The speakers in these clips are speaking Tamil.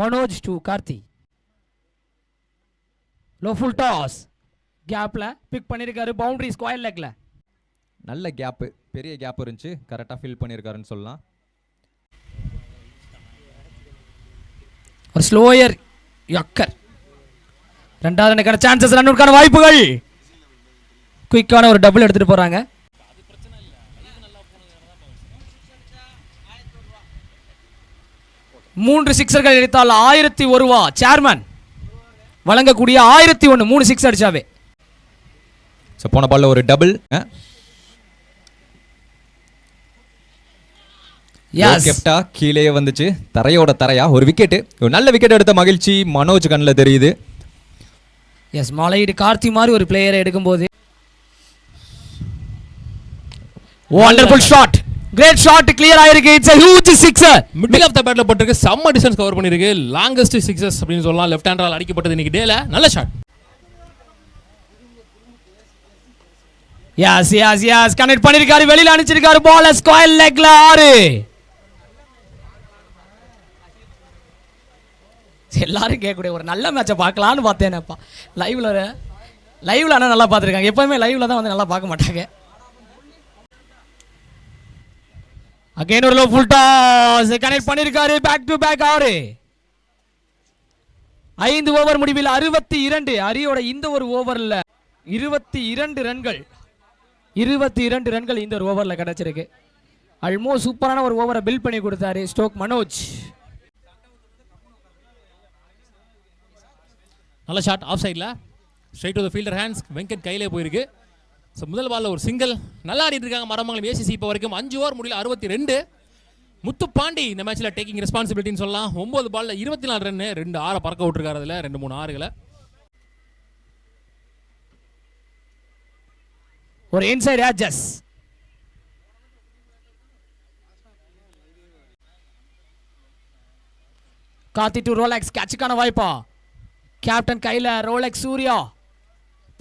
Manoj to Karthi. Low full toss கேப்ல பிக் பண்ணிருக்காரு. பவுண்டரி ஸ்கொயர் லெக்ல. நல்ல கேப்பு, பெரிய கேப் இருந்துச்சு, கரெக்டாக ஃபில் பண்ணியிருக்காருன்னு சொல்லலாம். ஒரு ஸ்லோயர் யக்கர். ரெண்டாவது ரன்னுக்கான சான்சஸ், ரன்னுக்கான வாய்ப்புகள். குயிக்கான ஒரு டபுள் எடுத்துட்டு போறாங்க. 3 சிக்ஸர்கள் அடித்தால் 1001 ரூபா சேர்மன் வழங்கக்கூடிய 1001. 3 சிக்ஸ் அடிச்சாவே. போன பால்ல ஒரு டபுள். கேப்டா கீழே வந்துச்சு, தரையோட தரையா ஒரு விக்கெட். ஒரு நல்ல விக்கெட் எடுத்த மகிழ்ச்சி மனோஜ் கண்ணில் தெரியுது. எஸ், மலையீடு கார்த்தி மாதிரி ஒரு பிளேயரை எடுக்கும்போது wonderful shot, great shot, clear ஆயிருக்கு. It's a huge sixer. Middle of the பேட்ல போட்டுருக்கு, செம்ம டிஸ்டன்ஸ் கவர் பண்ணிருக்கு. லாங்கஸ்ட் சிக்ஸஸ் அப்படின்னு சொல்லலாம். லெஃப்ட் ஹேண்டரால் அடிக்கப்பட்டது இன்னைக்கு டேல. நல்ல ஷாட். எஸ் கனெக்ட் பண்ணிருக்காரு, வெளியில அனுப்பிச்சிருக்காரு. பால் ஸ்கொயர் லெக்ல 6. எல்லாரும் கேட்கக்கூடிய ஒரு நல்ல மேட்சை பார்க்கலான்னு பார்த்தேனப்பா. லைவ்ல ஆனால் நல்லா பார்த்துருக்காங்க. எப்பவுமே லைவ்ல தான் வந்து நல்லா பார்க்க மாட்டாங்க. அகைன் ஒரு லோ ஃபுல் டாஸ் கனெக்ட் பண்ணிருக்காரு. Back to back 6. 5 ஓவர் முடிவில் 62. அரியோட இந்த ஒரு ஓவர்ல 22 ரன்கள். 22 ரன்கள் இந்த ஒரு ஓவர்ல கிடைச்சிருக்கு. ஆல்மோஸ்ட் சூப்பரான ஒரு ஓவரை பில்ட் பண்ணி கொடுத்தாரு ஸ்டோக் மனோஜ். நல்ல ஷாட் ஆஃப் சைடில் straight to the fielder hands. Venkat கையிலே போயிருக்கு. ஸோ முதல் பாலில் ஒரு சிங்கிள். நல்லா ஆடிட்டு இருக்காங்க மரமங்கலம் ஏசிசி இப்போ வரைக்கும். 5 ஓவர் முடியல 62. முத்துப்பாண்டி இந்த மேட்ச்சில் டேக்கிங் ரெஸ்பான்சிபிலிட்டின்னு சொல்லலாம். 9 பாலில் 24 ரன்னு, 2 6 பறக்க விட்டுருக்காரு. அதில் 2-3 6களை. ஒரு inside edges. Karthi to Rolex, கேட்சுக்கான வாய்ப்பா. கேப்டன் கையில் ரோலெக்ஸ் சூர்யா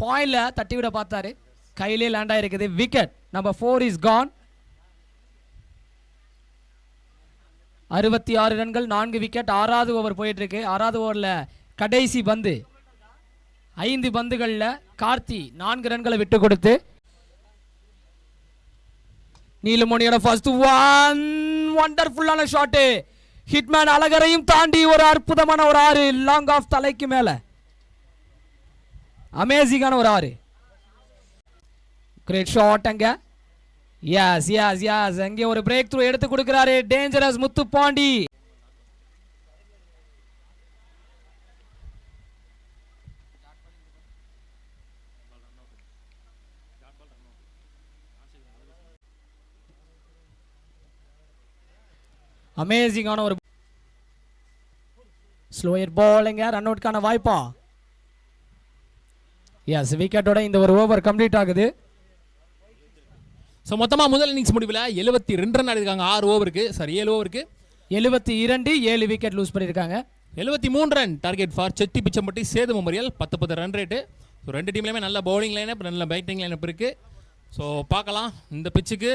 பாயிண்ட்ல தட்டி விட பார்த்தாரு. கையிலே லேண்ட் ஆயிருக்குது. Wicket number 4 is Khan. 66 ரன்கள், 4 விக்கெட். 6வது ஓவர் போயிட்டு இருக்கு. 6வது ஓவரில் கடைசி பந்து. 5 பந்துகளில் கார்த்தி 4 ரன்களை விட்டு கொடுத்து நீலமணியோட ஃபர்ஸ்ட் ஒன். வண்டர்ஃபுல்லான ஷாட்டு. ஹிட்மேன் அழகரையும் தாண்டி ஒரு அற்புதமான ஒரு 6. லாங் ஆஃப் தலைக்கு மேல அமேசிங்கான ஒரு 6. கிரேட் ஷாட் அங்க. எஸ் அங்கே ஒரு பிரேக் த்ரூ எடுத்து கொடுக்கிறாரு டேஞ்சரஸ் முத்துப்பாண்டி. அமேசிங்கான ஒரு ஸ்லோயர் பால்ங்க. ரன் அவுட்கான வாய்ப்பா. எஸ், விக்கெட்டோட இந்த ஒரு ஓவர் கம்ப்ளீட் ஆகுது. ஸோ மொத்தமாக முதல் இன்னிங்ஸ் முடிவில் 72 ரன் அடிக்காங்க 6 ஓவருக்கு. சாரி 7 ஓவருக்கு 72. 7 விக்கெட் லூஸ் பண்ணியிருக்காங்க. 73 run target for Chetti Pichampatti Sethu memorial. 10 run rate. So 2 டீம்லையுமே நல்ல பவுலிங் லைனப், நல்ல பேட்டிங் லைனப் இருக்குது. ஸோ பார்க்கலாம், இந்த பிச்சுக்கு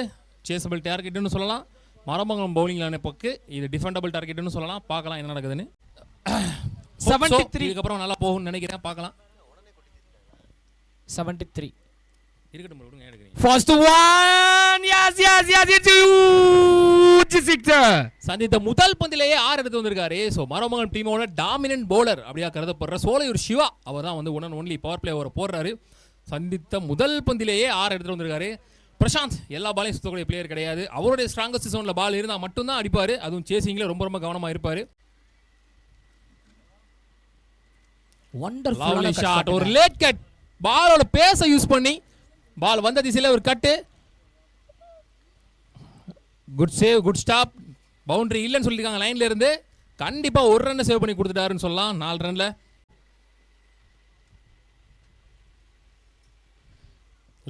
சேசபிள் டார்கெட்டுன்னு சொல்லலாம். மரமங்கலம் பவுலிங் லைனப்புக்கு இது டிஃபெண்டபிள் டார்கெட்னு சொல்லலாம். பார்க்கலாம் என்ன நடக்குதுன்னு. 73 இதுக்கப்புறம் நல்லா போகும்னு நினைக்கிறேன். பார்க்கலாம். 73 இருக்கட்டும் விடுங்க. எடுக்கிறீங்க first one. S it's huge sixer. சந்தித்த முதல் பந்திலேயே 6 எடுத்து வந்திருக்காரு. ஸோ மரமங்கலம் டீமோட டாமினன்ட் பவுலர் அப்படியா கருதப்படுற சோலையூர் சிவா அவர் தான் வந்து ஒன்லி பவர் பிளே ஓவரை போடுறாரு. சந்தித்த முதல் பந்திலேயே 6 எடுத்து வந்திருக்காரு. பிரசாந்த் எல்லா பாலையும் சுத்தக்கூடிய பிளேயர் கிடையாது. அவருடைய ஸ்ட்ராங்கஸ்ட் ஜோன்ல பால் இருந்தால் மட்டும்தான் அடிப்பார். அதுவும் சேசிங்ல ரொம்ப கவனமாக இருப்பார். Wonderful shot. ஒரு லேட் கட். பாலோட பேஸை யூஸ் பண்ணி பால் வந்த திசையில் ஒரு cut. Good save, good stop. Boundary இல்லைன்னு சொல்லியிருக்காங்க லைன்ல இருந்து. கண்டிப்பாக 1 ரன் சேவ் பண்ணி கொடுத்துட்டாருன்னு சொல்லலாம். 4 ரன்ல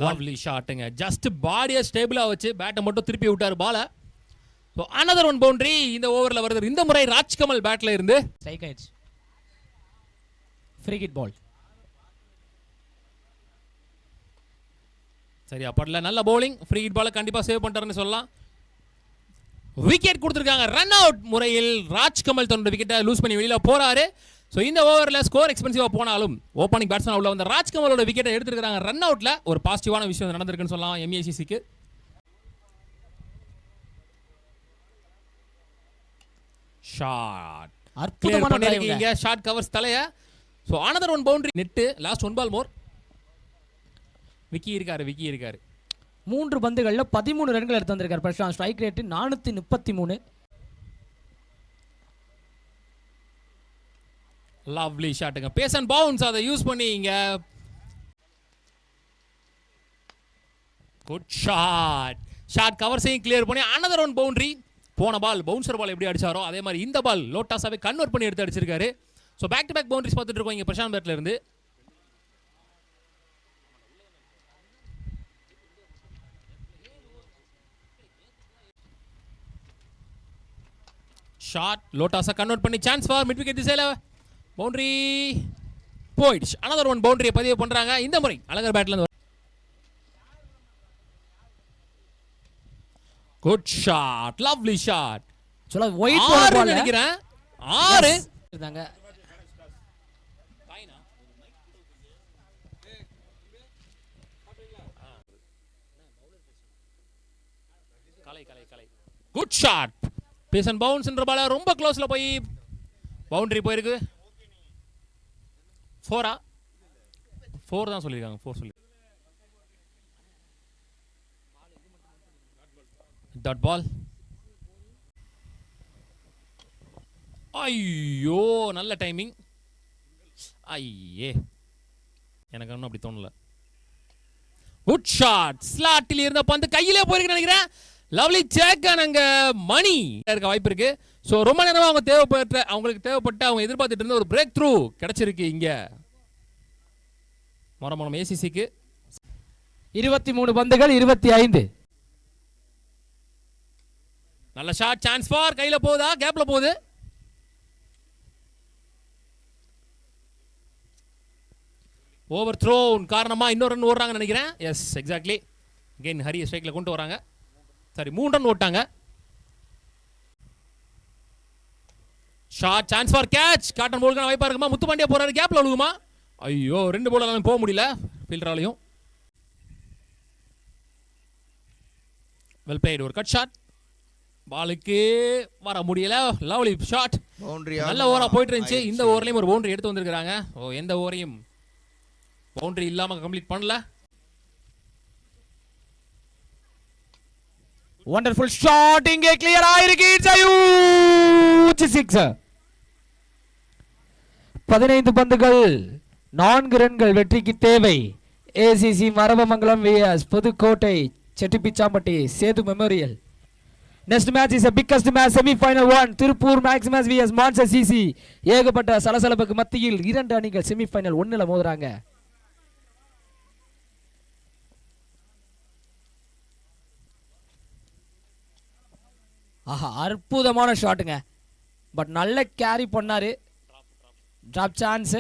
லவ்லி ஷாட்டுங்க. ஜஸ்ட் பாடியை ஸ்டேபிளாக வச்சு பேட்டை மட்டும் திருப்பி விட்டார் பாலை. ஸோ அனதர் ஒன் பவுண்டரி இந்த ஓவரில் வருது. இந்த முறை ராஜ்கமல் பேட்டில் இருந்து ஸ்ட்ரைக் ஆயிடுச்சு. Free hit ball. சரியா படல. நல்ல பவுலிங். ஃப்ரீ ஹிட் பாலை கண்டிப்பாக சேவ் பண்ணிட்டாருன்னு சொல்லலாம். விக்கெட் கொடுத்துருக்காங்க. ரன் அவுட் முறையில் ராஜ்கமல் தன்னோட விக்கெட்டை லூஸ் பண்ணி வெளியில போறாரு. ஸோ இந்த ஓவரில் ஸ்கோர் எக்ஸ்பென்சிவாக போனாலும் ஓப்பனிங் பேட்ஸ்மேன் உள்ள வந்த ராஜ்கமலோட விக்கெட்டை எடுத்துருக்காங்க. ரன் அவுட்ல ஒரு பாசிட்டிவான விஷயம் நடந்திருக்குன்னு சொல்லலாம் எம்ஏசிசிக்கு. ஷாட் அற்புதமான பண்ணிருக்கீங்க. ஷாட் கவர்ஸ் தலைய. ஸோ another one பவுண்டரி நெட்டு. Last 1 ball more. விக்கி இருக்காரு. 3 பந்துகள்ல 13 ரன்கள் எடுத்து வந்திருக்காரு பிரசாந்த். Strike rate 433. லவ்லி ஷாட்டுங்க. பேஸ் அண்ட் பவுன்ஸ் அதை யூஸ் பண்ணி இங்க குட் ஷாட் கவர்ஸையும் கிளியர் பண்ணி another one பவுண்டரி. போன பால் பவுன்சர் பால் எப்படி அடிச்சாரோ அதே மாதிரி இந்த பால் லோட்டாஸாவே கன்வெர்ட் பண்ணி எடுத்து அடிச்சிருக்காரு. So back to back boundaries பார்த்துட்டு இருக்கோம் இங்க பிரசாந்த் பேட்ல இருந்து. ஷாட் லோட்டாஸா கன்வெர்ட் பண்ணி சான்ஸ் ஃபார் மிட் விக்கெட் திசையில பவுண்டரி போயிடுச்சு. another one பவுண்டரியை பதிவு பண்றாங்க இந்த முறை அழகர் பேட்ல இருந்து. Good shot lovely shot. சொல்ல ஒயிட் பால் நினைக்கிறேன் 6 இருந்தாங்க. Good shot. பேஸ் அண்ட் பவுன்ஸ்ன்ற பால ரொம்ப க்ளோஸ்ல போய் பவுண்டரி போயிருக்கு. 4 தான் சொல்லிருக்காங்க. 4 சொல்லி டாட் பால். ஐயோ நல்ல டைமிங். ஐயே எனக்கு ஒன்றும் அப்படி தோணல. Good shot. ஸ்லாட்டில் இருந்த பந்து கையிலே போயிருக்கு நினைக்கிறேன். லவ்லி சேக் அங்க மணி இருக்க வாய்ப்பு இருக்கு. ஸோ ரொம்ப நேரமாக அவங்களுக்கு தேவைப்பட்ட அவங்க எதிர்பார்த்துட்டு இருந்த ஒரு பிரேக் த்ரூ கிடைச்சிருக்கு இங்க மரமணம் ஏசிசிக்கு. 23 பந்துகள் 25. நல்ல ஷாட். சான்ஸ் ஃபார் கையில போகுதா கேப்ல போகுது. ஓவர் த்ரோன் காரணமா இன்னொரு ரன் ஓடுறாங்க நினைக்கிறேன். Yes exactly. அகைன் ஹரி ஸ்ட்ரைக்ல கொண்டு வராங்க. சரி 3 ரன் ஓட்டாங்க. Shot chance for catch. Caught and போல்கான வாய்ப்பா இருக்குமா. முத்துப்பாண்டியா போறாரு கேப்ல விழுகுமா. ஐயோ 2 போலாலும் போக முடியல ஃபீல்டராலையும். Well played. ஒரு கட் ஷாட். பாலுக்கு வர முடியல. Lovely shot. நல்ல ஓவரா போயிட்டு இருந்துச்சு. இந்த ஓவர்லயும் ஒரு பவுண்டரி எடுத்து வந்திருக்காங்க. ஓ எந்த ஓவரையும் பவுண்டரி இல்லாம கம்ப்ளீட் பண்ணல. Wonderful shot. இங்கே கிளியர் ஆயிருக்கு. It's a huge six. 15 பந்துகள் 4 ரன்கள் வெற்றிக்கு தேவை. ACC Marabamangalam vs Pudukkottai Chettipichampatti Sethu memorial. Next match is a biggest match, semi-final 1. Tiruppur Maximus vs மான்சர் சிசி. ஏகப்பட்ட சலசலப்புக்கு மத்தியில் 2 அணிகள் செமிஃபைனல் 1ல மோதுறாங்க. ஆஹா அற்புதமான ஷாட்டுங்க. பட் நல்ல கேரி பண்ணாரு. Drop chance.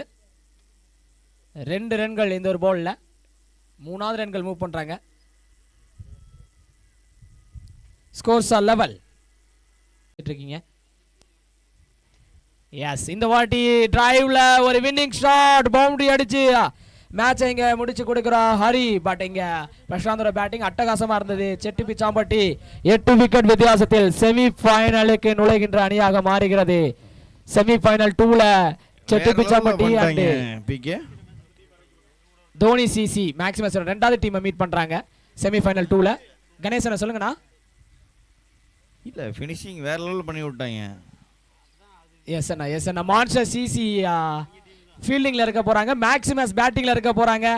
2 ரன்கள் இந்த ஒரு பால்ல. 3வது ரன்கள் மூவ் பண்றாங்க. ஸ்கோர்ஸ் ஆர் லெவல் இருக்கீங்க. எஸ் இந்த வாட்டி டிரைவ்ல ஒரு வின்னிங் ஷாட் பவுண்டரி அடிச்சு மேட்சை இங்க முடிச்சு கொடுக்குறா ஹரி. பட் இங்க பிரசாந்தோட பேட்டிங் அட்டகாசமா இருந்தது. செட்டிப்பிச்சாம்பட்டி 8 விக்கெட் வித்தியாசத்தில் செமிஃபைனலுக்கு நுழைகின்ற அணியாக மாறுகிறது. செமிஃபைனல் 2ல செட்டிப்பிச்சாம்பட்டி அண்ட் தோனி சிசி மேக்ஸிமஸ் 2வது டீமை மீட் பண்றாங்க செமிஃபைனல் 2ல. கணேசன் சொல்லுங்கண்ணா. இல்ல ஃபினிஷிங் வேற லெவல் பண்ணி விட்டாங்க. எஸ் அண்ணா மான்சர் சிசி ஃபீல்டிங்ல இருக்க போறாங்க. மேக்ஸிமஸ் பேட்டிங்ல இருக்க போறாங்க.